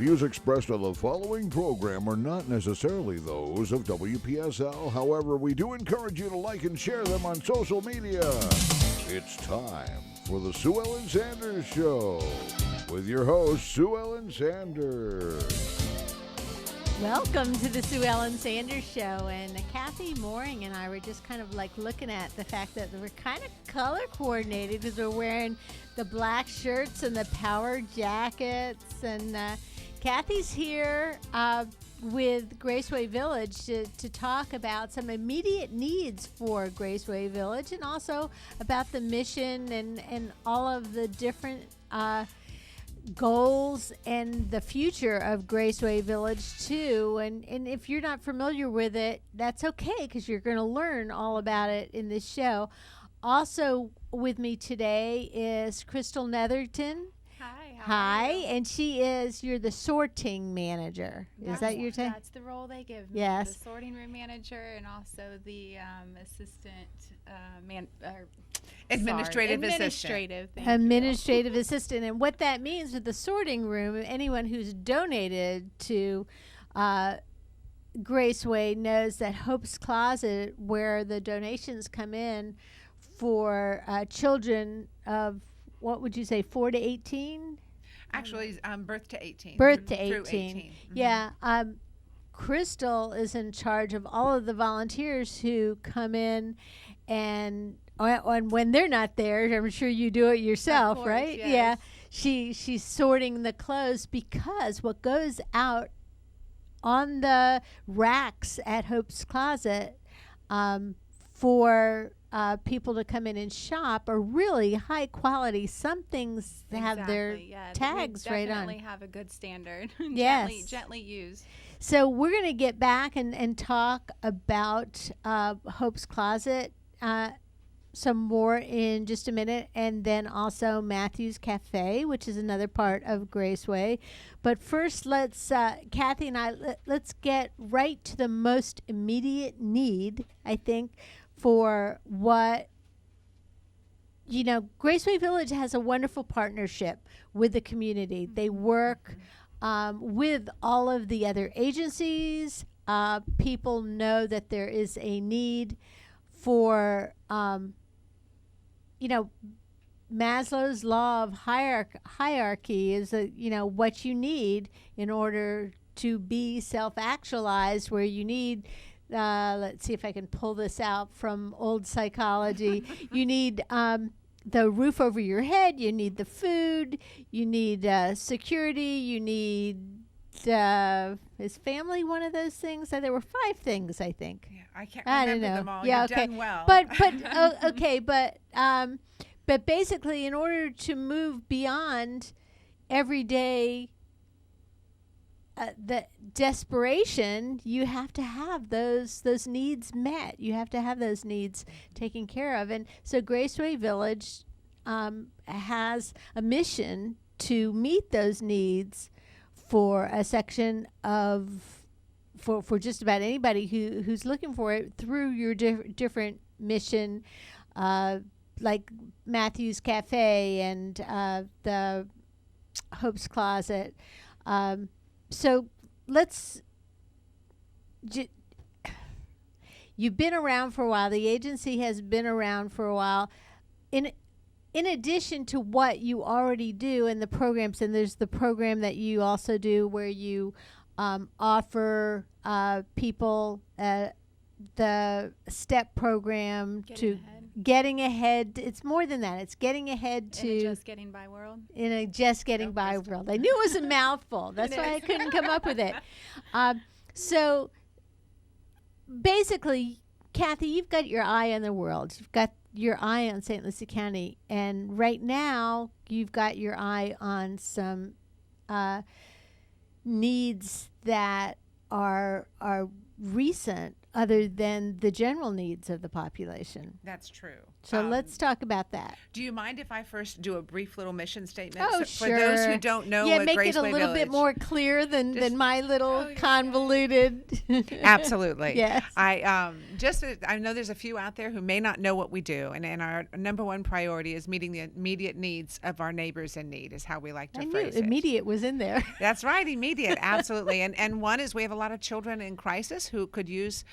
views expressed on the following program are not necessarily those of WPSL. However, we do encourage you to like and share them on social media. It's time for the Sue Ellen Sanders Show with your host, Sue Ellen Sanders. Welcome to the Sue Ellen Sanders Show, and Cathie, Mouring, and I were just kind of like looking at the fact that we're kind of color coordinated because we're wearing the black shirts and the power jackets, and Cathie's here with RaceWay Village to talk about some immediate needs for RaceWay Village and also about the mission and all of the different goals and the future of RaceWay Village too. And if you're not familiar with it, that's okay because you're going to learn all about it in this show. Also with me today is Chrystal Netherton. Hi. Hi, and you're the sorting manager. Is that your title? That's the role they give me. Yes. The sorting room manager and also the assistant Administrative assistant. And what that means with the sorting room, anyone who's donated to Graceway knows that Hope's Closet, where the donations come in for children of, what would you say, 4 to 18? Actually, birth to 18. Birth to Through 18. 18. Mm-hmm. Yeah. Chrystal is in charge of all of the volunteers who come in, and when they're not there, I'm sure you do it yourself, course, right? yes. Yeah. She's sorting the clothes because what goes out on the racks at Hope's Closet for people to come in and shop are really high quality. Some things have their tags right on. Definitely have a good standard. Yes. Gently used. So we're going to get back and talk about Hope's Closet some more in just a minute, and then also Matthew's Cafe, which is another part of Graceway. But first, let's Cathie and I let's get right to the most immediate need, I think, for what Graceway Village has a wonderful partnership with the community. They work with all of the other agencies. People know that there is a need for Maslow's law of hierarchy is what you need in order to be self-actualized, where you need let's see if I can pull this out from old psychology. You need the roof over your head, you need the food, you need security, you need is family one of those things? There were 5 things, I think. Yeah, I can't remember them all. Yeah, You've okay. done well. But basically, in order to move beyond everyday the desperation, you have to have those needs met. You have to have those needs taken care of. And so Graceway Village has a mission to meet those needs for a section of for just about anybody who's looking for it through your different mission, like Matthew's Cafe and the Hope's Closet. So let's. You've been around for a while. The agency has been around for a while. In addition to what you already do in the programs, and there's the program that you also do where you offer people the STEP program getting ahead. It's more than that. It's getting ahead to in a just getting by world. In a just getting by world. I knew it was a mouthful. That's why I couldn't come up with it. So basically, Cathie, you've got your eye on the world. You've got your eye on St. Lucie County, and right now you've got your eye on some needs that are recent. other than the general needs of the population. That's true. So let's talk about that. Do you mind if I first do a brief little mission statement? Oh, For sure. those who don't know what make RaceWay it a little Village. bit more clear than my little yeah. convoluted. Absolutely. Yes. I know there's a few out there who may not know what we do, and our number one priority is meeting the immediate needs of our neighbors in need, is how we like to I knew phrase it. immediate was in there. That's right, immediate, absolutely. And one is we have a lot of children in crisis who could use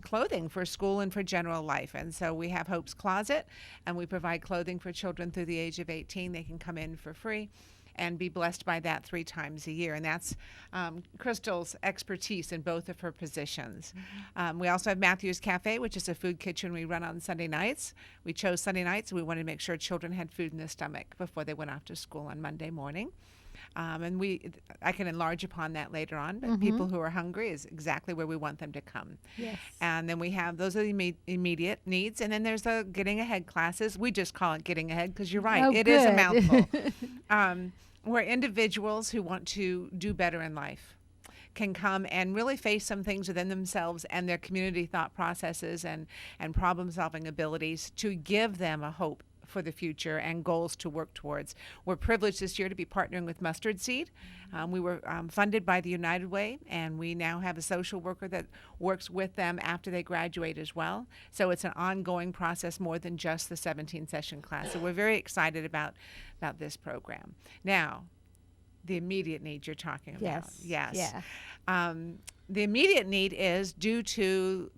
clothing for school and for general life. And so we have Hope's Closet, and we provide clothing for children through the age of 18. They can come in for free and be blessed by that 3 times a year. And that's Chrystal's expertise in both of her positions. Mm-hmm. We also have Matthew's Cafe, which is a food kitchen we run on Sunday nights. We chose Sunday nights. We wanted to make sure children had food in their stomach before they went off to school on Monday morning. I can enlarge upon that later on, but people who are hungry is exactly where we want them to come. Yes. And then we have, those are the immediate needs, and then there's the Getting Ahead classes. We just call it Getting Ahead because you're right, it is a mouthful. Where individuals who want to do better in life can come and really face some things within themselves and their community thought processes and problem-solving abilities to give them a hope for the future and goals to work towards. We're privileged this year to be partnering with Mustard Seed. We were funded by the United Way, and we now have a social worker that works with them after they graduate as well. So it's an ongoing process more than just the 17-session class. So we're very excited about this program. Now, the immediate need you're talking about. Yes. Yeah. The immediate need is due to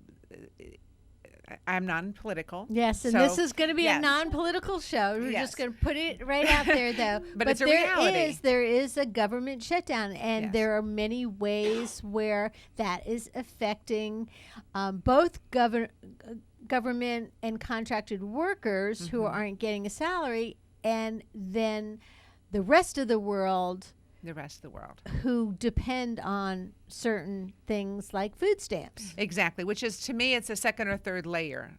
I'm non-political. Yes, and this is going to be a non-political show. We're just going to put it right out there, though. but it's a reality. There is a government shutdown, and there are many ways where that is affecting both government and contracted workers who aren't getting a salary, and then the rest of the world who depend on certain things like food stamps. Exactly, which is, to me, it's a second or third layer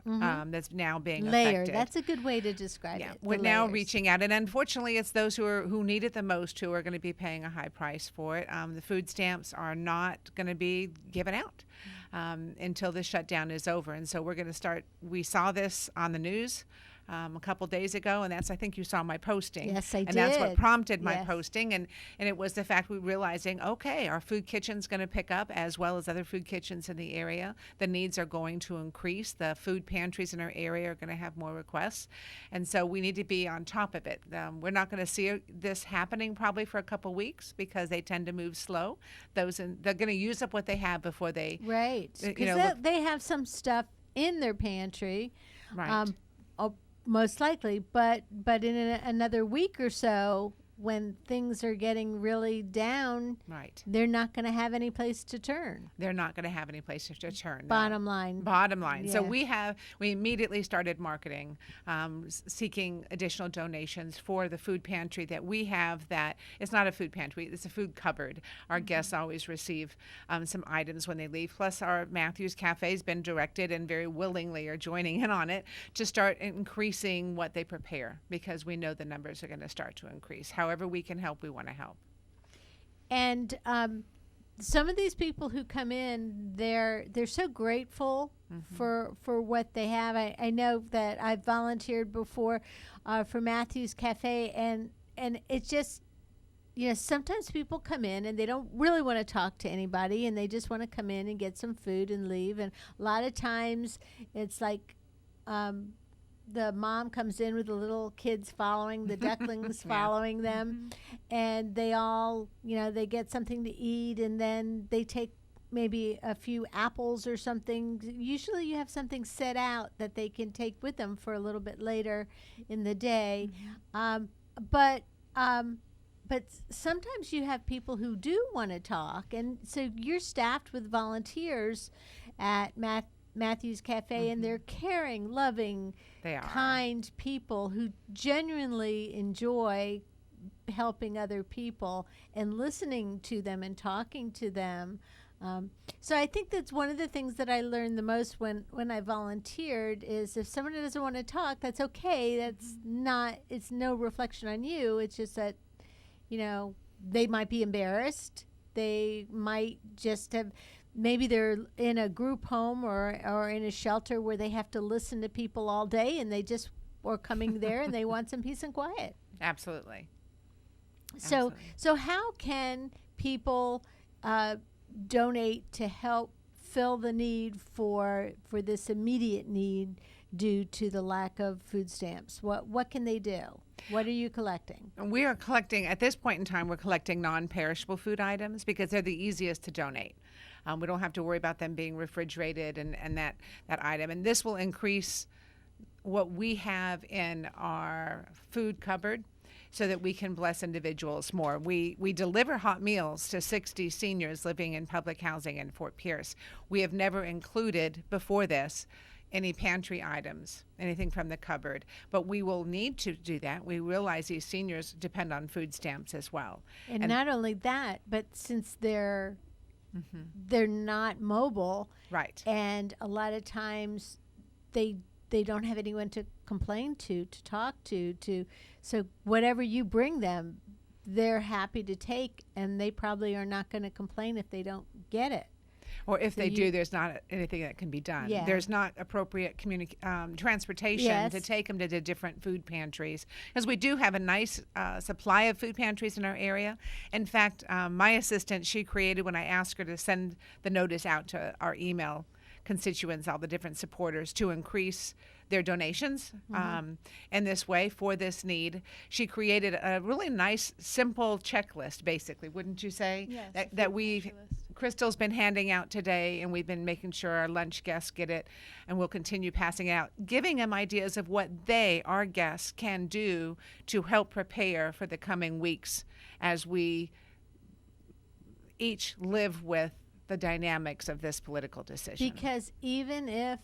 that's now being affected. That's a good way to describe it. We're now reaching out, and unfortunately, it's those who need it the most who are going to be paying a high price for it. The food stamps are not going to be given out until the shutdown is over, and so we're going to start. We saw this on the news a couple days ago, and I think you saw my posting. Yes, I did. And that's what prompted my posting, and it was the fact we realizing, okay, our food kitchen's going to pick up as well as other food kitchens in the area. The needs are going to increase. The food pantries in our area are going to have more requests, and so we need to be on top of it. We're not going to see this happening probably for a couple weeks because they tend to move slow. They're going to use up what they have before they because they have some stuff in their pantry, right? Most likely, but in another week or so, when things are getting really down, they're not going to have any place to turn. They're not going to have any place to turn. Bottom line. Yeah. So we immediately started marketing, seeking additional donations for the food pantry that we have. That it's not a food pantry; it's a food cupboard. Our guests always receive some items when they leave. Plus, our Matthew's Cafe has been directed and very willingly are joining in on it to start increasing what they prepare because we know the numbers are going to start to increase. However we can help, we want to help. And some of these people who come in, they're so grateful for what they have. I know that I've volunteered before for Matthew's Cafe, and it's just, sometimes people come in and they don't really want to talk to anybody, and they just want to come in and get some food and leave. And a lot of times it's like the mom comes in with the little kids following, the ducklings following them, and they all, they get something to eat, and then they take maybe a few apples or something. Usually you have something set out that they can take with them for a little bit later in the day. But sometimes you have people who do want to talk, and so you're staffed with volunteers at Matthew's Cafe, and they're caring, loving, kind people who genuinely enjoy helping other people and listening to them and talking to them. So I think that's one of the things that I learned the most when I volunteered is if someone doesn't want to talk, that's okay. It's no reflection on you. It's just that, they might be embarrassed. They might just have maybe they're in a group home or in a shelter where they have to listen to people all day, and they just are coming there and they want some peace and quiet. Absolutely. So how can people donate to help fill the need for this immediate need due to the lack of food stamps? What can they do? What are you collecting? We are collecting, at this point in time, we're collecting non-perishable food items because they're the easiest to donate. We don't have to worry about them being refrigerated and that item. And this will increase what we have in our food cupboard so that we can bless individuals more. We deliver hot meals to 60 seniors living in public housing in Fort Pierce. We have never included, before this, any pantry items, anything from the cupboard. But we will need to do that. We realize these seniors depend on food stamps as well. And not only that, but since they're not mobile, right, and a lot of times they don't have anyone to complain to talk to. So whatever you bring them, they're happy to take, and they probably are not going to complain if they don't get it. Or if they do, there's not anything that can be done. Yeah. There's not appropriate transportation to take them to the different food pantries. Because we do have a nice supply of food pantries in our area. In fact, my assistant, she created, when I asked her to send the notice out to our email constituents, all the different supporters, to increase their donations in this way for this need. She created a really nice, simple checklist, basically, wouldn't you say? Yes, That Chrystal's been handing out today, and we've been making sure our lunch guests get it, and we'll continue passing out, giving them ideas of what they, our guests, can do to help prepare for the coming weeks as we each live with the dynamics of this political decision. Because even if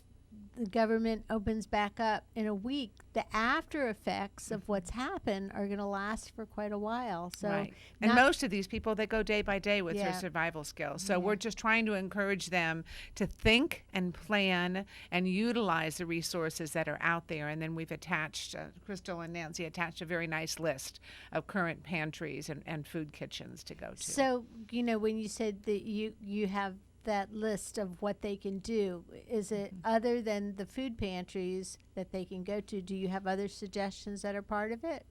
the government opens back up in a week, the after effects of what's happened are going to last for quite a while. So, right. And most of these people, they go day by day with their Yeah. survival skills. So we're just trying to encourage them to think and plan and utilize the resources that are out there. And then we've attached, Chrystal and Nancy attached a very nice list of current pantries and food kitchens to go to. So, when you said that you have that list of what they can do, is it other than the food pantries that they can go to, do you have other suggestions that are part of it?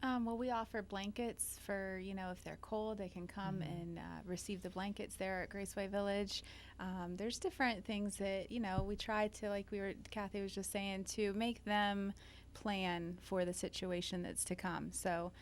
Well, we offer blankets for, if they're cold, they can come and receive the blankets there at RaceWay Village. There's different things that, we try to, like Cathie was just saying, to make them plan for the situation that's to come. So,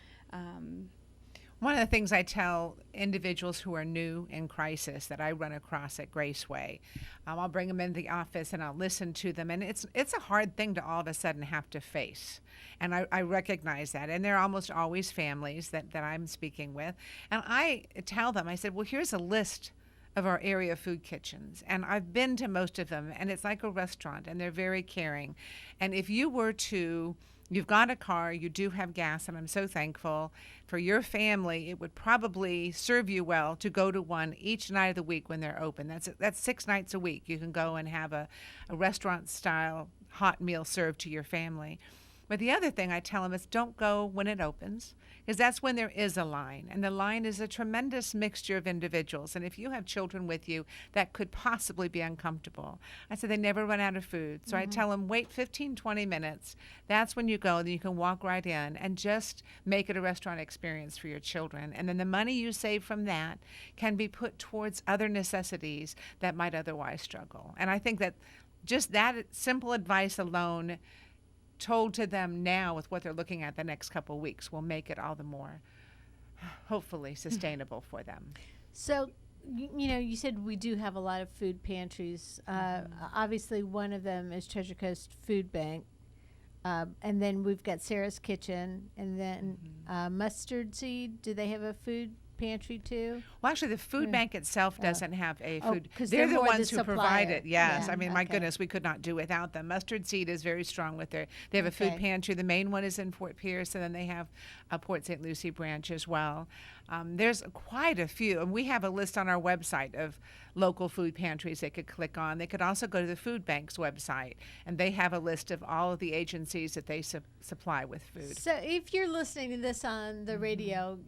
one of the things I tell individuals who are new in crisis that I run across at RaceWay, I'll bring them into the office and I'll listen to them. And it's a hard thing to all of a sudden have to face. And I recognize that. And they're almost always families that I'm speaking with. And I tell them, I said, well, here's a list of our area food kitchens. And I've been to most of them. And it's like a restaurant. And they're very caring. And if you were to... You've got a car, you do have gas, and I'm so thankful. For your family, it would probably serve you well to go to one each night of the week when they're open. That's 6 nights a week. You can go and have a restaurant-style hot meal served to your family. But the other thing I tell them is don't go when it opens, because that's when there is a line. And the line is a tremendous mixture of individuals. And if you have children with you, that could possibly be uncomfortable. I said they never run out of food. So I tell them wait 15, 20 minutes. That's when you go. Then you can walk right in and just make it a restaurant experience for your children. And then the money you save from that can be put towards other necessities that might otherwise struggle. And I think that just that simple advice alone told to them now with what they're looking at the next couple of weeks will make it all the more hopefully sustainable for them. So, you said we do have a lot of food pantries. Obviously, one of them is Treasure Coast Food Bank. And then we've got Sarah's Kitchen. And then Mustard Seed, do they have a food pantry too? Well, actually, the food bank itself doesn't have a food. 'cause They're the more ones the who provide it. Yes, Yeah, I mean, my okay. goodness, we could not do without them. Mustard Seed is very strong with their. They have a food Okay. pantry. The main one is in Fort Pierce, and then they have a Port St. Lucie branch as well. There's quite a few, and we have a list on our website of local food pantries they could click on. They could also go to the food bank's website, and they have a list of all of the agencies that they supply with food. So if you're listening to this on the radio,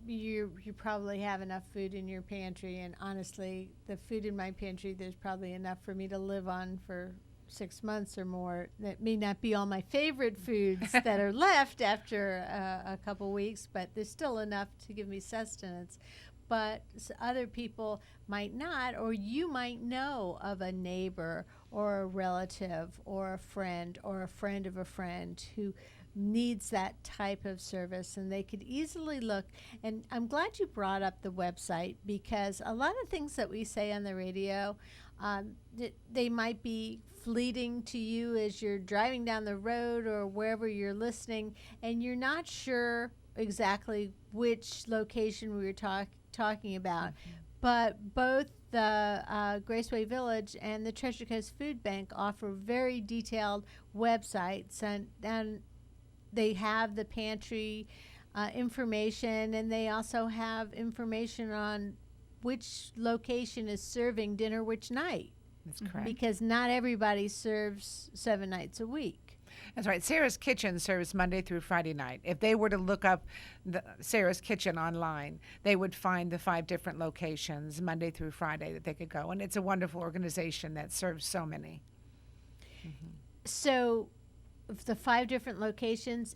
you probably have enough food in your pantry, and honestly, the food in my pantry, there's probably enough for me to live on for 6 months or more. That may not be all my favorite foods that are left after a couple weeks, but there's still enough to give me sustenance. But other people might not, or you might know of a neighbor or a relative or a friend of a friend who needs that type of service, and they could easily look. And I'm glad you brought up the website, because a lot of things that we say on the radio, they might be fleeting to you as you're driving down the road or wherever you're listening, and you're not sure exactly which location we were talking about. But both the RaceWay Village and the Treasure Coast Food Bank offer very detailed websites, and they have the pantry information, and they also have information on which location is serving dinner which night. That's correct. Because not everybody serves 7 nights a week. That's right. Sarah's Kitchen serves Monday through Friday night. If they were to look up Sarah's Kitchen online, they would find the 5 different locations Monday through Friday that they could go. And it's a wonderful organization that serves so many. So the 5 different locations,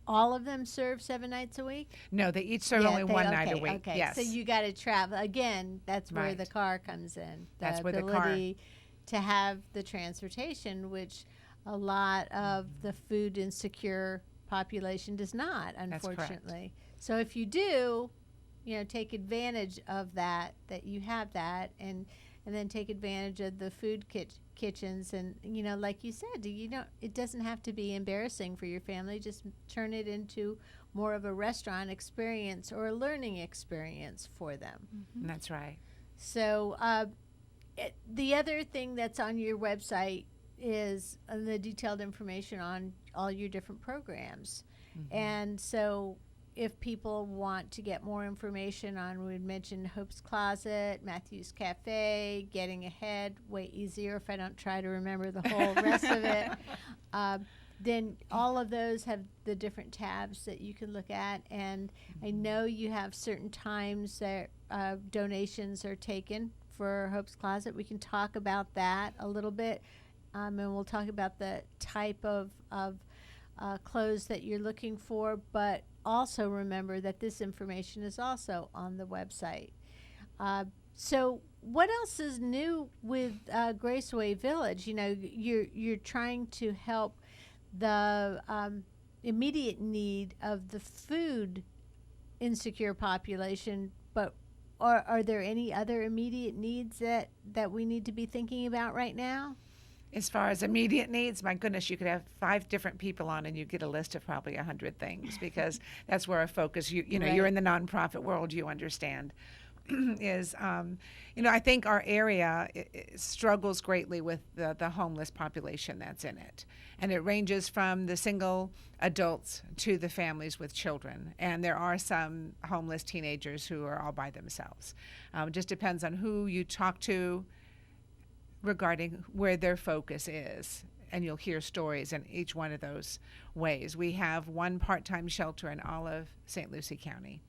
all of them serve 7 nights a week? No, they each serve only one night a week. Okay, yes. so you got to travel. Again, that's where Right. the car comes in. That's where the the car- ability to have the transportation, which a lot of the food insecure population does not, That's correct. unfortunately. So if you do, take advantage of that you have that, and then take advantage of the food kitchens, and like you said, it doesn't have to be embarrassing for your family. Just turn it into more of a restaurant experience or a learning experience for them. That's right. So the other thing that's on your website is the detailed information on all your different programs. And so if people want to get more information on, we mentioned Hope's Closet, Matthew's Cafe, Getting Ahead, way easier if I don't try to remember the whole rest of it. Then all of those have the different tabs that you can look at. And I know you have certain times that donations are taken for Hope's Closet. We can talk about that a little bit. And we'll talk about the type of clothes that you're looking for, but also remember that this information is also on the website. So what else is new with RaceWay Village? You're trying to help the immediate need of the food insecure population, but are there any other immediate needs that we need to be thinking about right now? As far as immediate needs, my goodness, you could have 5 different people on and you get a list of probably 100 things, because that's where our focus, you're in the nonprofit world, you understand, is, I think our area struggles greatly with the homeless population that's in it. And it ranges from the single adults to the families with children. And there are some homeless teenagers who are all by themselves. It just depends on who you talk to regarding where their focus is, and you'll hear stories in each one of those ways. We have 1 part-time shelter in all of St. Lucie County.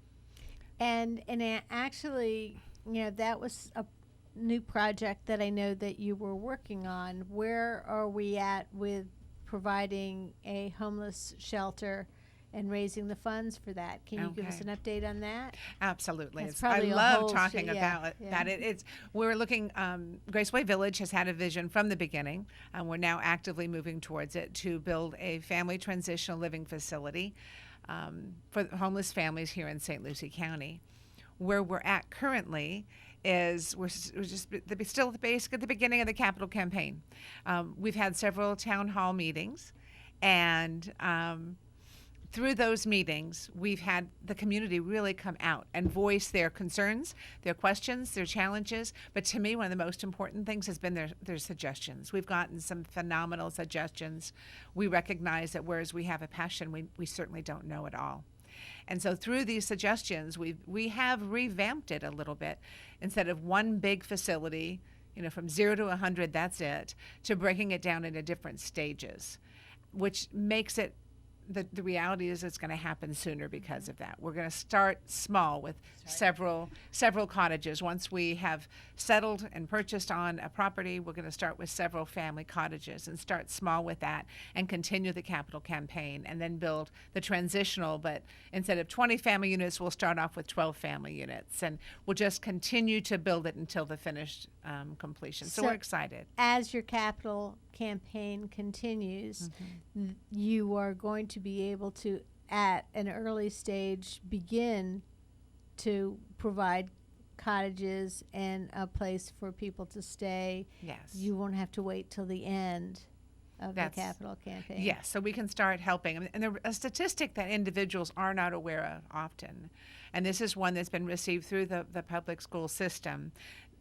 And actually, that was a new project that I know that you were working on. Where are we at with providing a homeless shelter and raising the funds for that? Can you give us an update on that? Absolutely. That's I probably a love whole talking shit, about that. We're looking, RaceWay Village has had a vision from the beginning, and we're now actively moving towards it to build a family transitional living facility for homeless families here in St. Lucie County. Where we're at currently is we're just still at the beginning of the capital campaign. We've had several town hall meetings, and through those meetings, we've had the community really come out and voice their concerns, their questions, their challenges. But to me, one of the most important things has been their suggestions. We've gotten some phenomenal suggestions. We recognize that whereas we have a passion, we certainly don't know it all. And so through these suggestions, we have revamped it a little bit. Instead of one big facility, from 0 to 100, that's it, to breaking it down into different stages, which makes it the reality is it's going to happen sooner because of that. We're going to start small with several cottages. Once we have settled and purchased on a property, we're going to start with several family cottages and start small with that and continue the capital campaign and then build the transitional. But instead of 20 family units, we'll start off with 12 family units, and we'll just continue to build it until the finished completion. So we're excited. As your capital campaign continues, you are going to be able to, at an early stage, begin to provide cottages and a place for people to stay. Yes. You won't have to wait till the end of the capital campaign. Yes, so we can start helping. And a statistic that individuals are not aware of often, and this is one that's been received through the public school system.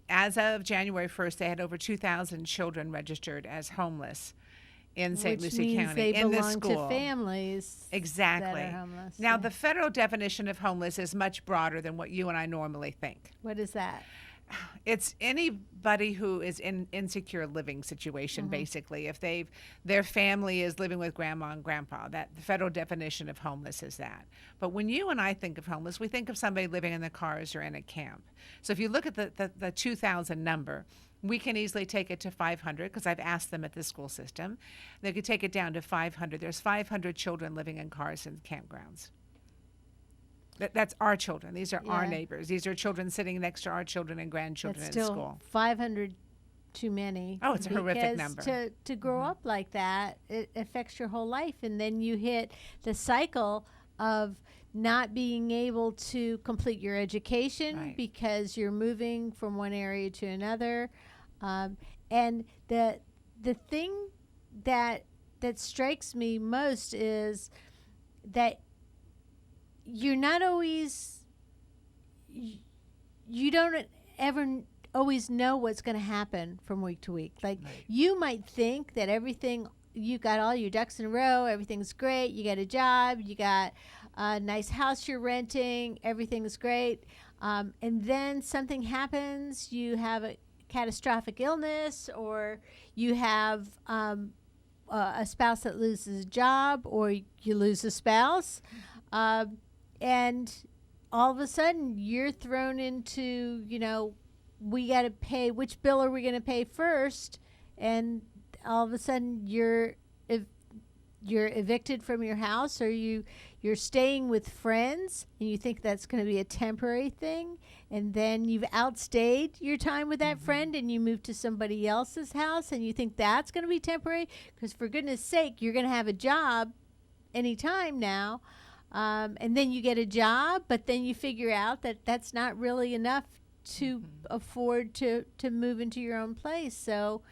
As of January 1st, they had over 2,000 children registered as homeless in St. Lucie County in this school. They belong to families exactly. that are homeless. Now, the federal definition of homeless is much broader than what you and I normally think. What is that? It's anybody who is in insecure living situation, basically. If their family is living with grandma and grandpa, that the federal definition of homeless is that. But when you and I think of homeless, we think of somebody living in the cars or in a camp. So if you look at the 2,000 number, we can easily take it to 500 because I've asked them at the school system. They could take it down to 500. There's 500 children living in cars and campgrounds. That's our children. These are our neighbors. These are children sitting next to our children and grandchildren in school. 500 too many. Oh, it's a horrific number. To grow up like that, it affects your whole life. And then you hit the cycle of not being able to complete your education because you're moving from one area to another. And the thing that strikes me most is that you're not always, you don't ever always know what's going to happen from week to week. Like you might think that everything, you got all your ducks in a row, everything's great, you got a job, you got a nice house you're renting, everything's great. And then something happens, you have a catastrophic illness, or you have a spouse that loses a job, or you lose a spouse. And all of a sudden you're thrown into, we got to pay, which bill are we going to pay first? And all of a sudden you're evicted from your house, or you're staying with friends and you think that's going to be a temporary thing. And then you've outstayed your time with that friend and you move to somebody else's house and you think that's going to be temporary, because for goodness sake, you're going to have a job anytime now. And then you get a job, but then you figure out that that's not really enough to afford to move into your own place. So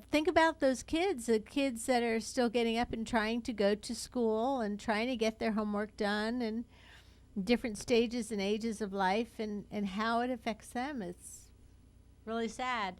think about those kids, the kids that are still getting up and trying to go to school and trying to get their homework done, and different stages and ages of life, and how it affects them. It's really sad.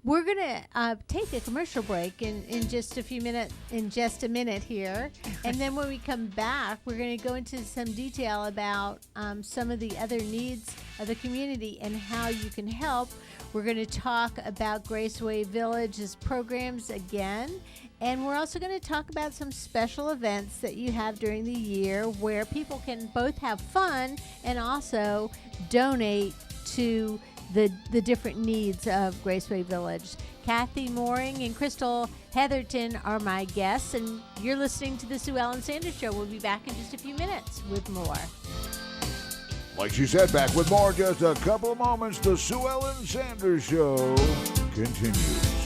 We're going to take a commercial break in just a minute here. And then when we come back, we're going to go into some detail about some of the other needs of the community and how you can help. We're going to talk about RaceWay Village's programs again. And we're also going to talk about some special events that you have during the year where people can both have fun and also donate to the different needs of RaceWay Village. Cathie, Mouring, and Chrystal Netherton are my guests, and you're listening to the Sue Ellen Sanders Show. We'll be back in just a few minutes with more. Like she said, back with more just a couple of moments. The Sue Ellen Sanders Show continues.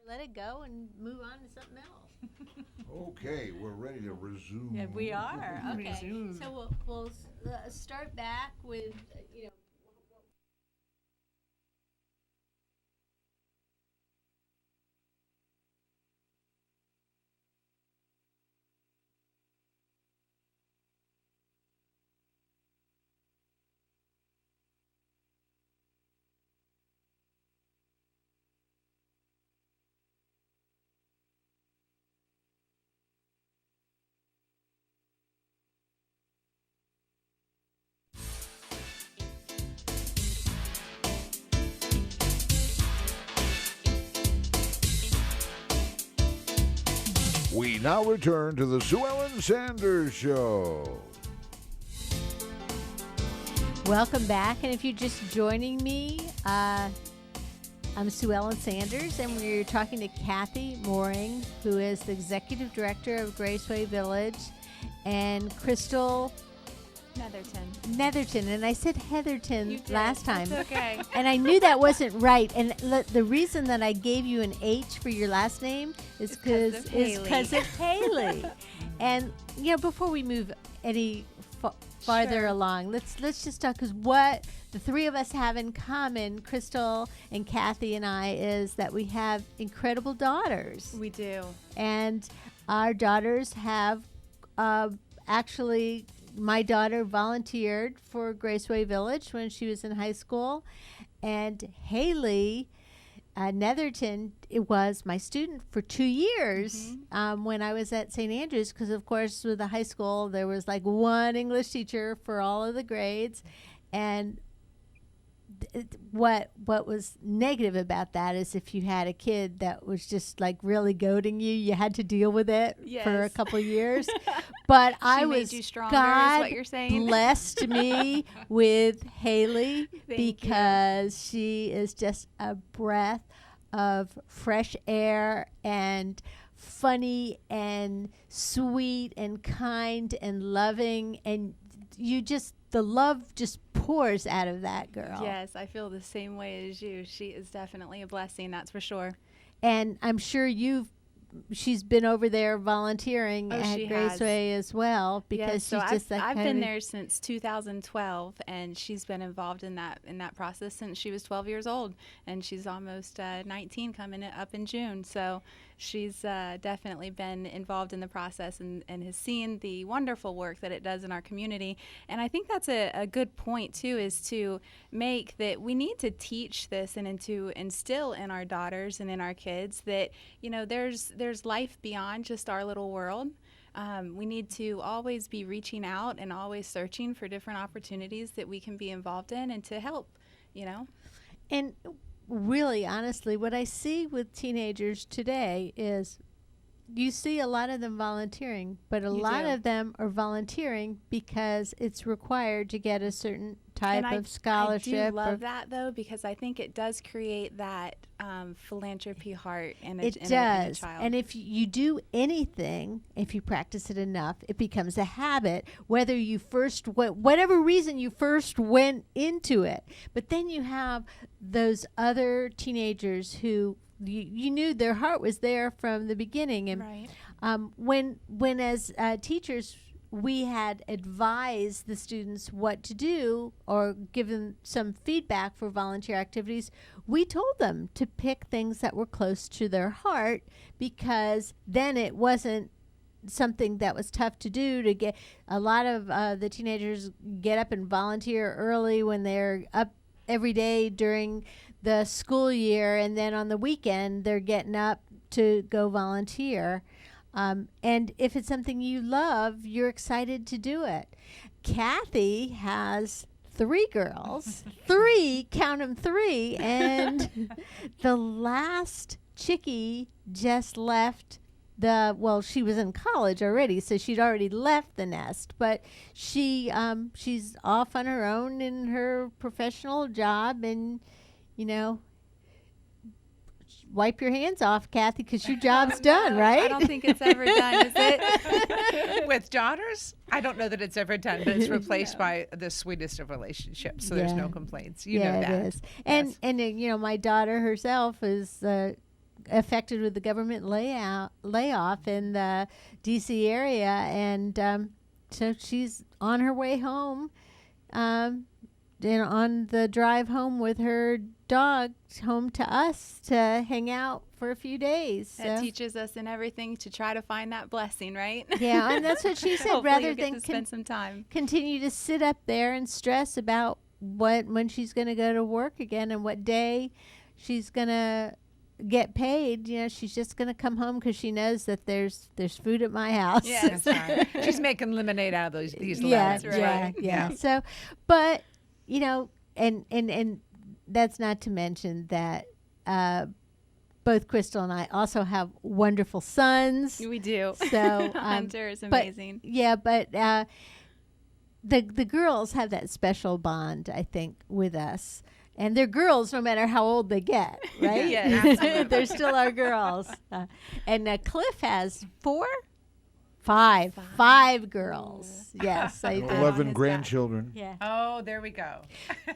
let it go and move on to something else. Okay, we're ready to resume. Yeah, we are. Okay. Resume. So we'll start back with, We now return to the Sue Ellen Sanders Show. welcome back. And if you're just joining me, I'm Sue Ellen Sanders, and we're talking to Cathie Mouring, who is the executive director of RaceWay Village, and Chrystal Netherton. And I said Heatherton last time. It's okay. And I knew that wasn't right. And the reason that I gave you an H for your last name is because of Haley. And before we move any farther Sure. along, let's just talk, because what the three of us have in common, Chrystal and Cathie and I, is that we have incredible daughters. We do. And our daughters have actually. My daughter volunteered for RaceWay Village when she was in high school, and Haley Netherton was my student for 2 years when I was at St. Andrews, because of course with the high school there was like one English teacher for all of the grades, and what was negative about that is if you had a kid that was just like really goading you, you had to deal with it for a Yes. couple of years. But I made was you stronger, is God what you're saying? blessed me with Haley Thank you. because she is just a breath of fresh air and funny and sweet and kind and loving, and the love just pours out of that girl. Yes, I feel the same way as you. She is definitely a blessing, that's for sure. And I'm sure she's been over there volunteering at she has. RaceWay as well, because Yes, so she's just that I've kind been of there since 2012, and she's been involved in that process since she was 12 years old, and she's almost 19 coming up in June. So she's definitely been involved in the process and has seen the wonderful work that it does in our community. And I think that's a good point too, is to make that we need to teach this and to instill in our daughters and in our kids that there's life beyond just our little world. We need to always be reaching out and always searching for different opportunities that we can be involved in and to help. And really, honestly, what I see with teenagers today is you see a lot of them volunteering, but a lot of them are volunteering because it's required to get a certain type of scholarship. I do love that, though, because I think it does create that philanthropy heart in a child. And if you do anything, if you practice it enough, it becomes a habit, whether you whatever reason you first went into it. But then you have those other teenagers who you knew their heart was there from the beginning. And Right. when as teachers we had advised the students what to do or given some feedback for volunteer activities, we told them to pick things that were close to their heart, because then it wasn't something that was tough to do. To get a lot of the teenagers get up and volunteer early when they're up every day during the school year, and then on the weekend they're getting up to go volunteer. And if it's something you love, you're excited to do it. Cathie has 3 girls, 3, count them 3, and the last chickie just left she was in college already, so she'd already left the nest, but she's off on her own in her professional job, and wipe your hands off, Cathie, because your job's done, right? I don't think it's ever done, is it? With daughters, I don't know that it's ever done, but it's replaced by the sweetest of relationships. So there's no complaints. You know that. It is. And my daughter herself is affected with the government layoff in the D.C. area, and so she's on her way home, and on the drive home with her dog home to us to hang out for a few days. That So. teaches us in everything to try to find that blessing, right? Yeah, and that's what she said. Hopefully Rather you'll get than to spend some time. continue to sit up there and stress about when she's going to go to work again and what day she's going to get paid, she's just going to come home because she knows that there's food at my house. Yes. That's right. She's making lemonade out of these Yeah, lemons. right. yeah. So, but and that's not to mention that both Chrystal and I also have wonderful sons. We do. So Hunter is but- amazing. But the girls have that special bond, I think, with us. And they're girls no matter how old they get, right? Yes, absolutely. They're still our girls. And Cliff has five girls. Yes. on 11 his grandchildren. Yeah. Oh, there we go.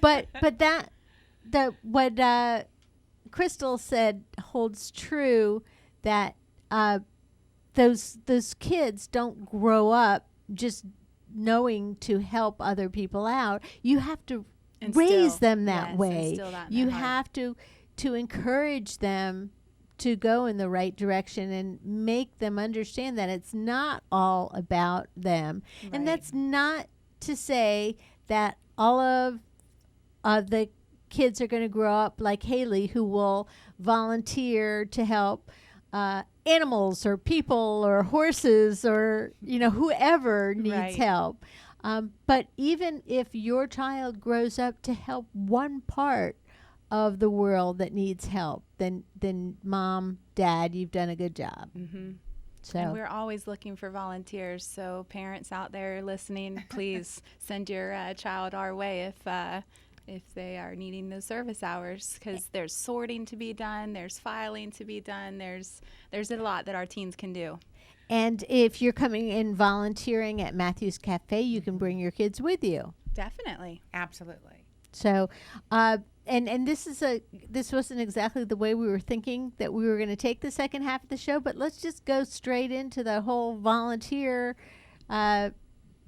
But what Chrystal said holds true, that those kids don't grow up just knowing to help other people out. You have to raise them that way. You have to encourage them to go in the right direction and make them understand that it's not all about them. Right. And that's not to say that all of the kids are going to grow up like Haley, who will volunteer to help animals or people or horses or whoever needs Right. help. But even if your child grows up to help one part of the world that needs help, then mom, dad, you've done a good job. Mm-hmm. So And we're always looking for volunteers. So parents out there listening, please send your child our way if they are needing those service hours, because there's sorting to be done, there's filing to be done, there's a lot that our teens can do. and if you're coming in volunteering at Matthew's Cafe, you can bring your kids with you. Definitely. Absolutely. So, and this wasn't exactly the way we were thinking that we were going to take the second half of the show, but let's just go straight into the whole volunteer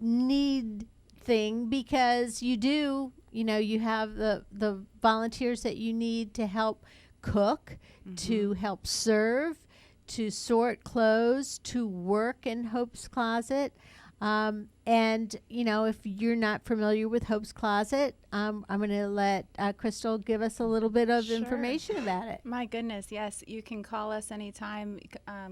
need thing, because you have the volunteers that you need to help cook, to help serve, to sort clothes, to work in Hope's Closet. And if you're not familiar with Hope's Closet, I'm going to let Chrystal give us a little bit of Sure. information about it. My goodness, yes. You can call us anytime.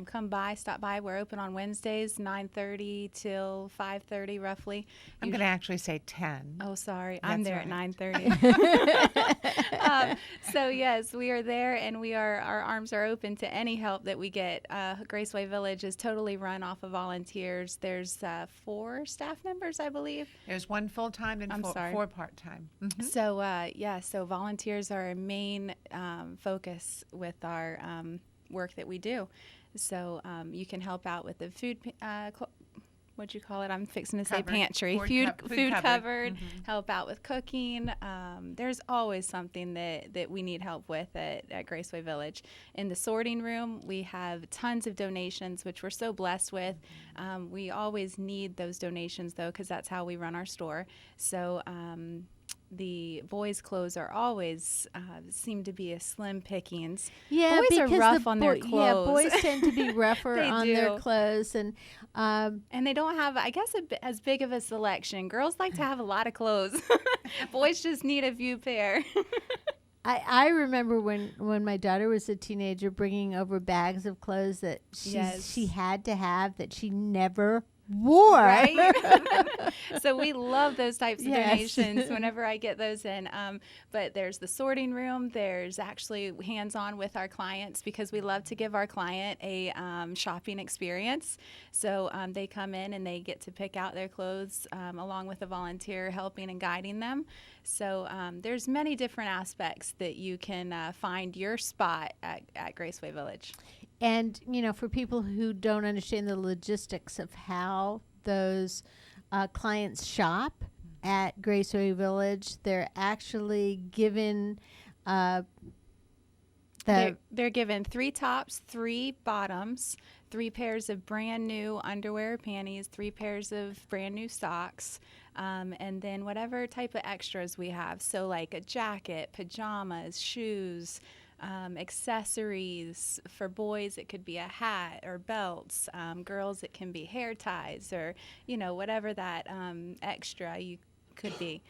Come by, stop by. We're open on Wednesdays, 9:30 till 5:30 roughly. I'm going to actually say 10. Oh, sorry. I'm That's there right. at 9:30. So yes, we are there, and our arms are open to any help that we get. Graceway Village is totally run off of volunteers. There's 4 staff members, I believe. There's 1 full-time and I'm sorry. 4 part-time. Mhm. So volunteers are our main focus with our work that we do. So you can help out with the food, what'd you call it? I'm fixing to say Cupboard. pantry. Food Food cupboard. covered, help out with cooking. There's always something that we need help with at Graceway Village. In the sorting room, we have tons of donations, which we're so blessed with. We always need those donations, though, because that's how we run our store. So the boys' clothes are always seem to be a slim pickings. Yeah, Boys are because rough on their Yeah, clothes. boys tend to be rougher They on their do. clothes, and And they don't have, I guess, as big of a selection. Girls like to have a lot of clothes. Boys just need a few pair. I remember when my daughter was a teenager, bringing over bags of clothes that she had to have that she never wore. Right? So we love those types of Yes. donations whenever I get those in. But there's the sorting room. There's actually hands-on with our clients, because we love to give our client a shopping experience. So they come in and they get to pick out their clothes along with a volunteer helping and guiding them. So there's many different aspects that you can find your spot at Graceway Village. And, for people who don't understand the logistics of how those clients shop at Graceway Village, they're actually given the They're given 3 tops, 3 bottoms, 3 pairs of brand new underwear or panties, 3 pairs of brand new socks, and then whatever type of extras we have. So like a jacket, pajamas, shoes, accessories. For boys, it could be a hat or belts. Girls, it can be hair ties or, whatever that extra you could be.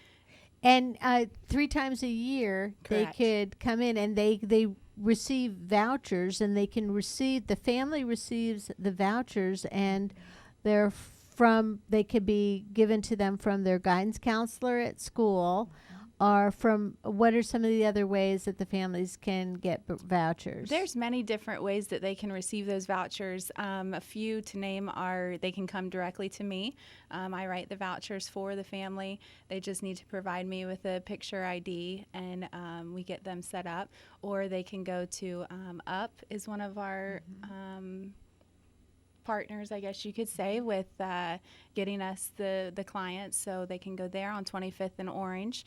And 3 times a year, Correct. they could come in and they receive vouchers, and the family receives the vouchers, and they could be given to them from their guidance counselor at school, or from what are some of the other ways that the families can get vouchers? There's many different ways that they can receive those vouchers. A few to name are they can come directly to me. I write the vouchers for the family. They just need to provide me with a picture ID, and we get them set up. Or they can go to UP is one of our partners, I guess you could say, with getting us the clients, so they can go there on 25th and Orange.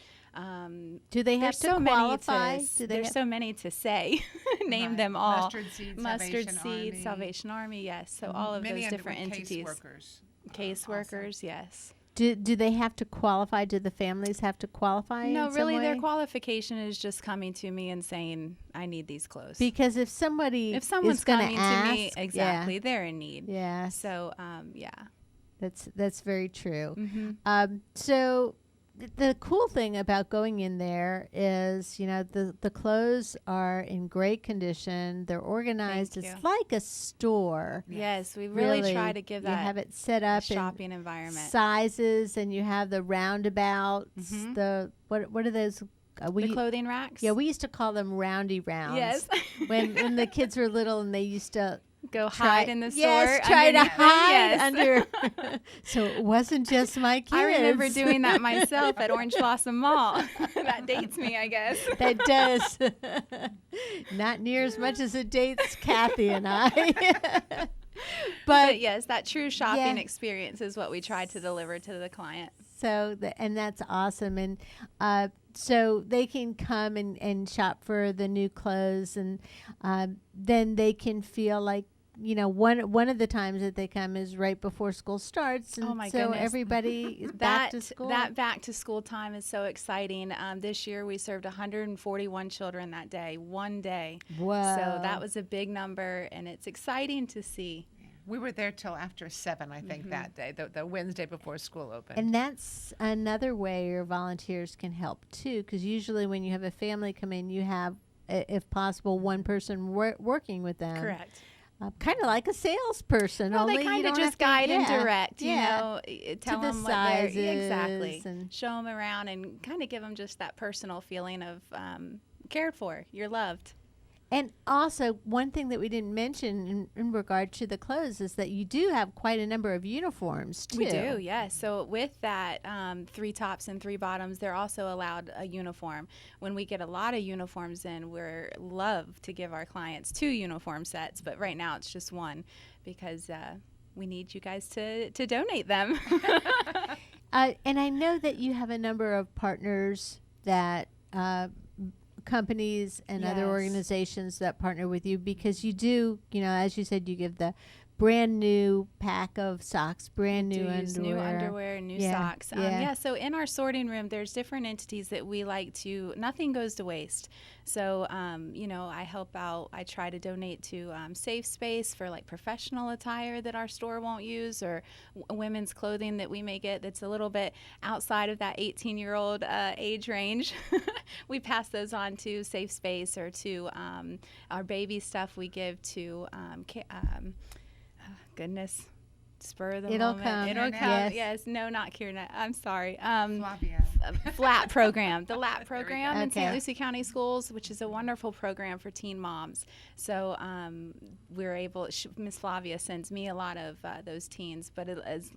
Do they have to qualify? There's so many to say. Name them all. Mustard Seed, Salvation Army, yes. So all of those different entities. Caseworkers, yes. Do they have to qualify? Do the families have to qualify? No, in some really, way? their qualification is just coming to me and saying, I need these clothes. Because if someone's is gonna coming ask, to me, exactly, they're in need. Yeah. So, yeah. That's very true. Mm-hmm. So the cool thing about going in there is, the clothes are in great condition. They're organized. Thank It's you. like a store. Yes, we really try to give You that have it set up shopping in environment. sizes, and you have the roundabouts. Mhm. The what are those? The clothing racks? Yeah, we used to call them roundy rounds. Yes. when the kids were little, and they used to Go hide in the store. Yes, try to underneath them. hide Yes. under. So it wasn't just my kids. I remember doing that myself at Orange Blossom Mall. That dates me, I guess. That does. Not near as much as it dates Cathie and I. But yes, that true shopping Yeah. experience is what we try to deliver to the client. So, and that's awesome. And so they can come and shop for the new clothes, and then they can feel like, one of the times that they come is right before school starts, and Oh my so goodness. everybody is back to school. That back to school time is so exciting. This year we served 141 children that day, one day. Whoa. So that was a big number, and it's exciting to see. We were there till after 7, I think, that day, the Wednesday before school opened. And that's another way your volunteers can help too, because usually when you have a family come in, you have, if possible, one person working with them. Correct. Kind of like a salesperson. Well, only they you kind of don't just have to- guide and yeah, direct, yeah. tell the them what they're exactly, sizes and- show them around and kind of give them just that personal feeling of cared for, you're loved. And also, one thing that we didn't mention in regard to the clothes is that you do have quite a number of uniforms too. We do, yes. So with that 3 tops and 3 bottoms, they're also allowed a uniform. When we get a lot of uniforms in, we're love to give our clients 2 uniform sets, but right now it's just 1 because we need you guys to donate them. And I know that you have a number of partners that companies and other Yes. organizations that partner with you, because you do, as you said, you give the brand new pack of socks, brand new use underwear. new underwear and new Yeah, socks. yeah. So in our sorting room, there's different entities that we like to, nothing goes to waste. So, I help out, I try to donate to Safe Space for like professional attire that our store won't use, or women's clothing that we may get that's a little bit outside of that 18-year-old age range. We pass those on to Safe Space, or to our baby stuff we give to goodness, spur of the It'll moment. come. It'll come. Yes. Yes. No, not Kierna. I'm sorry. Flavia. FLAP program, the LAP There we program go. in St. Okay. Lucie County Schools, which is a wonderful program for teen moms. So we're able, Miss Flavia sends me a lot of those teens, but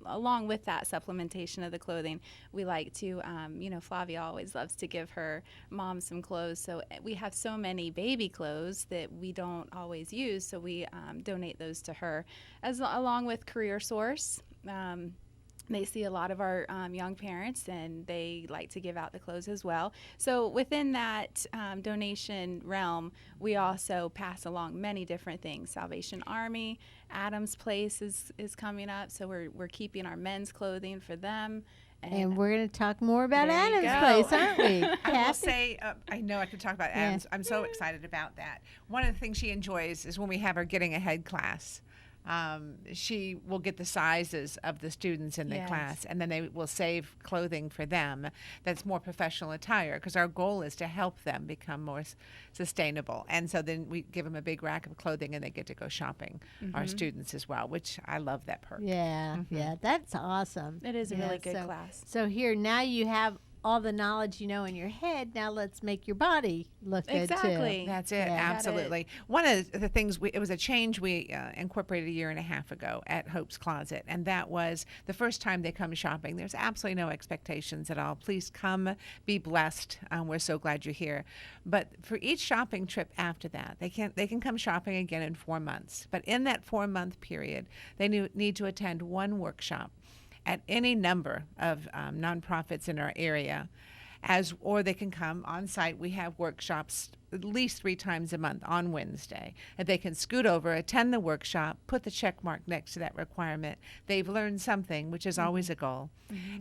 along with that supplementation of the clothing, we like to, Flavia always loves to give her mom some clothes. So we have so many baby clothes that we don't always use, so we donate those to her, along with Career Source. They see a lot of our young parents, and they like to give out the clothes as well. So within that donation realm, we also pass along many different things. Salvation Army, Adam's Place is coming up, so we're keeping our men's clothing for them. And we're going to talk more about There you Adam's go. Place, aren't we? I will Kathy? say, I know I could talk about Adams. I'm so excited about that. One of the things she enjoys is when we have our Getting Ahead class. She will get the sizes of the students in the Yes. class, and then they will save clothing for them that's more professional attire, because our goal is to help them become more sustainable. And so then we give them a big rack of clothing, and they get to go shopping, our students as well, which I love that perk. Yeah, yeah, that's awesome. It is a Yeah, really good class. So here, now you have all the knowledge you know in your head. Now let's make your body look good Exactly. too. That's it, Yeah. absolutely. One of the things, it was a change we incorporated a year and a half ago at Hope's Closet, and that was the first time they come shopping. There's absolutely no expectations at all. Please come, be blessed. We're so glad you're here. But for each shopping trip after that, they can come shopping again in 4 months. But in that 4-month period, they need to attend one workshop at any number of nonprofits in our area, or they can come on site. We have workshops at least 3 times a month on Wednesday. And they can scoot over, attend the workshop, put the check mark next to that requirement. They've learned something, which is always a goal.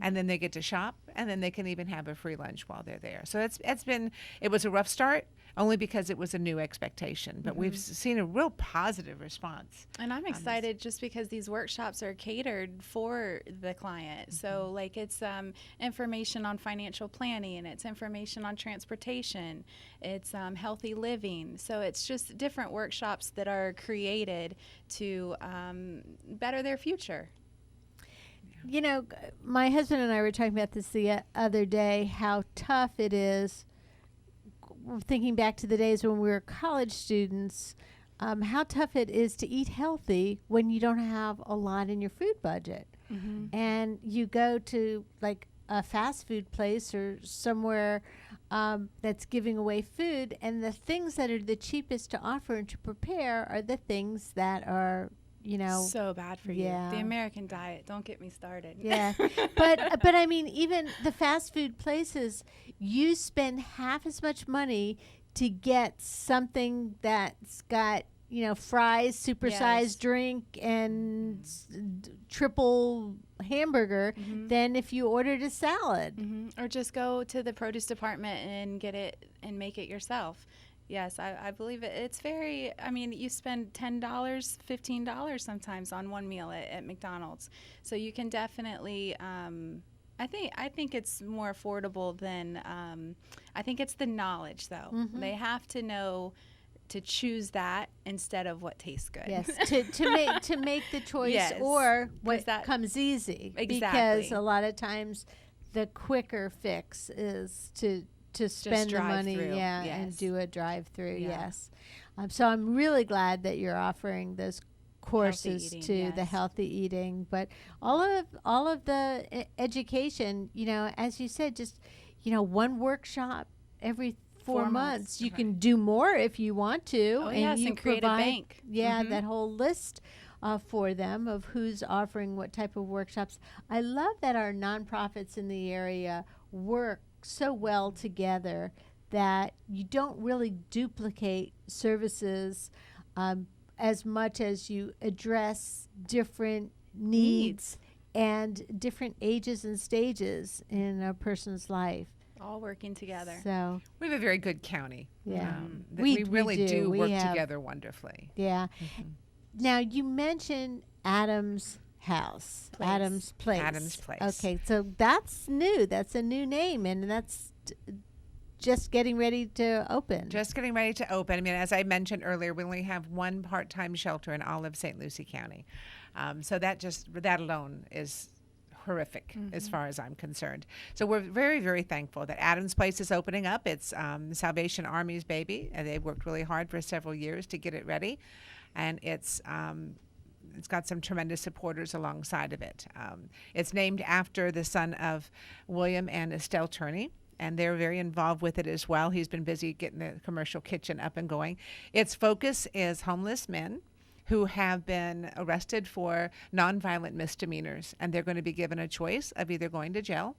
And then they get to shop, and then they can even have a free lunch while they're there. So it was a rough start, only because it was a new expectation. But we've seen a real positive response. And I'm excited just because these workshops are catered for the client. So like it's information on financial planning, and it's information on transportation, it's healthy living. So it's just different workshops that are created to better their future. You know, my husband and I were talking about this the other day, how tough it is. Thinking back to the days when we were college students, how tough it is to eat healthy when you don't have a lot in your food budget. And you go to like a fast food place or somewhere that's giving away food, and the things that are the cheapest to offer and to prepare are the things that are, you know, So bad for you. Yeah. The American diet, don't get me started. yeah. but I mean, even the fast food places, you spend half as much money to get something that's got, you know, fries, supersized Yes. drink, and triple hamburger than if you ordered a salad. Or just go to the produce department and get it and make it yourself. Yes, I believe it. It's very, I mean, you spend $10, $15 sometimes on one meal at McDonald's. So you can definitely, I think it's more affordable than, I think it's the knowledge though. They have to know to choose that instead of what tastes good. Yes, to make the choice, Yes, or 'cause what that- comes easy. Because Exactly. a lot of times the quicker fix is to spend the drive money, through, and yes. do a drive-through. Yeah. Yes, so I'm really glad that you're offering those courses eating, to the yes. healthy eating, but all of the education. You know, as you said, just, you know, one workshop every 4 4 months. months, You right. can do more if you want to. Oh, and yes, you and create a provide, bank. Yeah, that whole list for them of who's offering what type of workshops. I love that our nonprofits in the area work so well together that you don't really duplicate services as much as you address different needs and different ages and stages in a person's life. All working together. So, We have a very good county. yeah. That We we really do. do We work have- together wonderfully. yeah. Now, you mentioned Adam's House. Place. Adam's Place. Adam's Place. Okay, so that's new. That's a new name, and that's just getting ready to open. Just getting ready to open. I mean, as I mentioned earlier, we only have one part-time shelter in all of St. Lucie County. So that alone is horrific as far as I'm concerned. So we're very, very thankful that Adam's Place is opening up. It's Salvation Army's baby, and they've worked really hard for several years to get it ready. And it's got some tremendous supporters alongside of it. It's named after the son of William and Estelle Turney, and they're very involved with it as well. He's been busy getting the commercial kitchen up and going. Its focus is homeless men who have been arrested for nonviolent misdemeanors, and they're going to be given a choice of either going to jail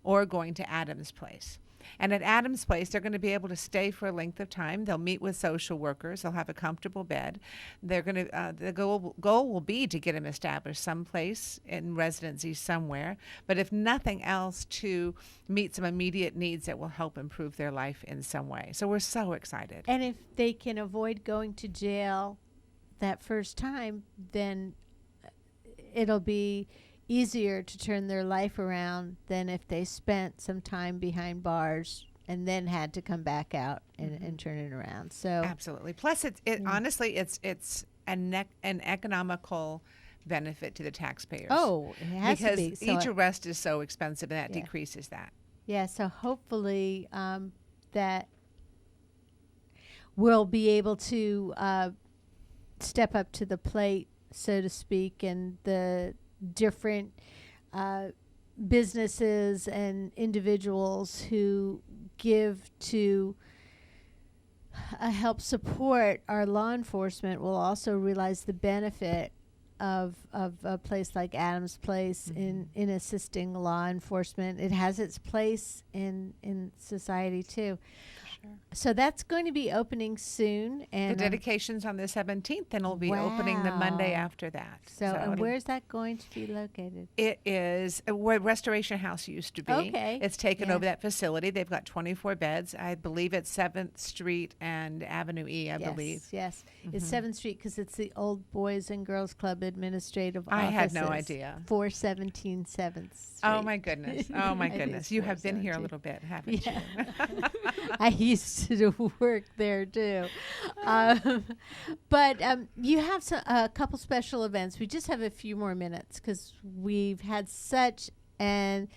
or going to Adams Place. And at Adams Place, they're going to be able to stay for a length of time. They'll meet with social workers. They'll have a comfortable bed. They're going to the goal will be to get them established someplace in residency somewhere. But if nothing else, to meet some immediate needs that will help improve their life in some way. So we're so excited. And if they can avoid going to jail that first time, then it'll be easier to turn their life around than if they spent some time behind bars and then had to come back out and turn it around. So absolutely. Plus, honestly, it's an economical benefit to the taxpayers. Oh, it has because to be. So each arrest is so expensive, and that decreases that. Yeah. So hopefully that we'll be able to step up to the plate, so to speak, and the different businesses and individuals who give to help support our law enforcement will also realize the benefit of a place like Adams Place in assisting law enforcement. It has its place in society too. Sure. So that's going to be opening soon, and the dedication's on the 17th, and it'll be opening the Monday after that. So and where's that going to be located? It is where Restoration House used to be. Okay. It's taken over that facility. They've got 24 beds. I believe it's 7th Street and Avenue E, I believe. Yes, it's 7th Street because it's the Old Boys and Girls Club Administrative I Offices. had no idea. 417 7th Street. Oh, my goodness. Oh, my goodness. You have been here a little bit, haven't you? I used to work there too. But you have a couple special events. We just have a few more minutes because we've had such an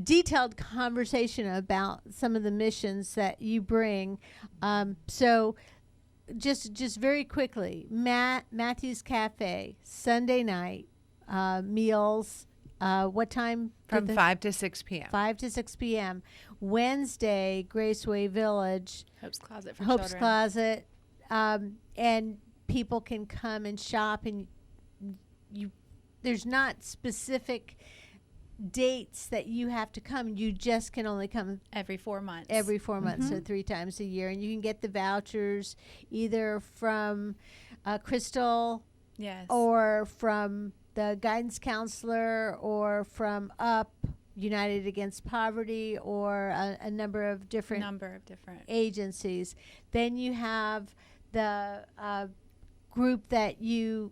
detailed conversation about some of the missions that you bring. So just very quickly, Matthew's Cafe, Sunday night, meals. What time? From 5 to 6 p.m. 5 to 6 p.m. Wednesday, Graceway Village. Hope's Closet for Hope's children. Closet. And people can come and shop, and there's not specific dates that you have to come. You just can only come Every 4 months. every 4 months, so 3 times a year. And you can get the vouchers either from Chrystal Yes. or from the guidance counselor or from UP, United Against Poverty, or a number of different agencies. Then you have the group that you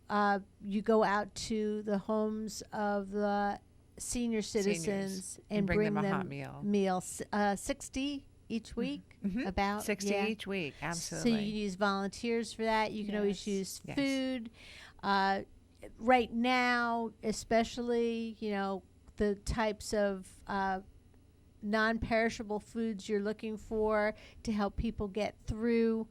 go out to the homes of the senior citizens and bring them a hot meal. meals, 60 each week, about 60 each week, absolutely. So you can use volunteers for that. You can always use Yes. food. Right now, especially, the types of non-perishable foods you're looking for to help people get through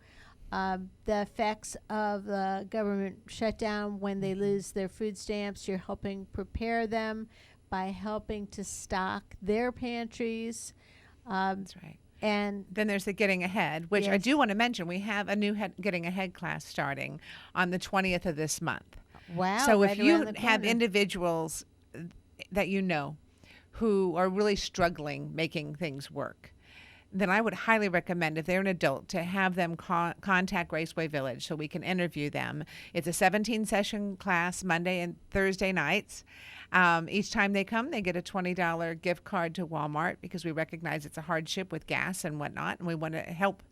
the effects of the government shutdown when they lose their food stamps. You're helping prepare them by helping to stock their pantries. That's right. And then there's the Getting Ahead, which I Yes. do want to mention. We have a new Getting Ahead class starting on the 20th of this month. wow. So right if you around the have corner. individuals that you know who are really struggling making things work, then I would highly recommend, if they're an adult, to have them contact RaceWay Village so we can interview them. It's a 17-session class, Monday and Thursday nights. Each time they come, they get a $20 gift card to Walmart because we recognize it's a hardship with gas and whatnot, and we want to help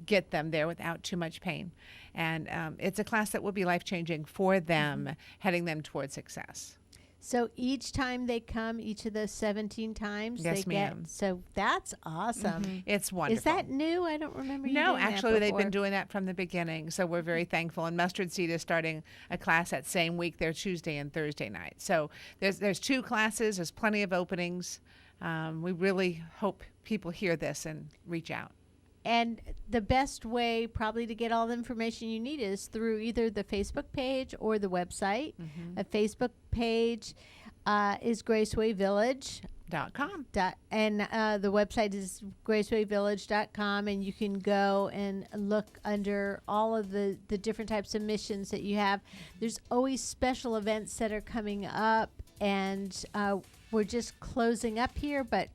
get them there without too much pain. And it's a class that will be life-changing for them, heading them toward success. So each time they come, each of those 17 times, Yes, they ma'am. get. So that's awesome. It's wonderful. Is that new? I don't remember. No, you doing actually, that they've been before. doing that from the beginning. So we're very thankful. And Mustard Seed is starting a class that same week. They're Tuesday and Thursday night. So there's 2 classes. There's plenty of openings. We really hope people hear this and reach out. And the best way probably to get all the information you need is through either the Facebook page or the website. A Facebook page is Graceway Village. .com. And the website is gracewayvillage.com, and you can go and look under all of the different types of missions that you have. There's always special events that are coming up, and we're just closing up here, but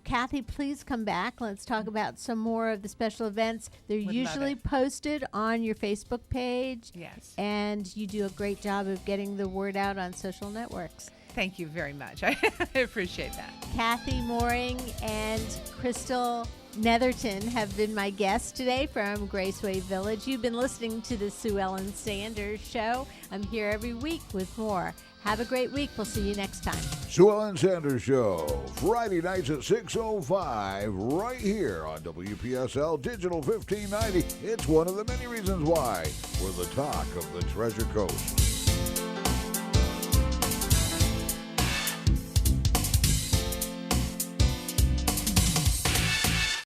Cathie, please come back. Let's talk about some more of the special events. They're Would love usually it. posted on your Facebook page. Yes. And you do a great job of getting the word out on social networks. Thank you very much. I appreciate that. Cathie Mouring and Chrystal Netherton have been my guests today from RaceWay Village. You've been listening to the Sue Ellen Sanders Show. I'm here every week with more. Have a great week. We'll see you next time. Sue Ellen Sanders Show, Friday nights at 6:05, right here on WPSL Digital 1590. It's one of the many reasons why we're the talk of the Treasure Coast.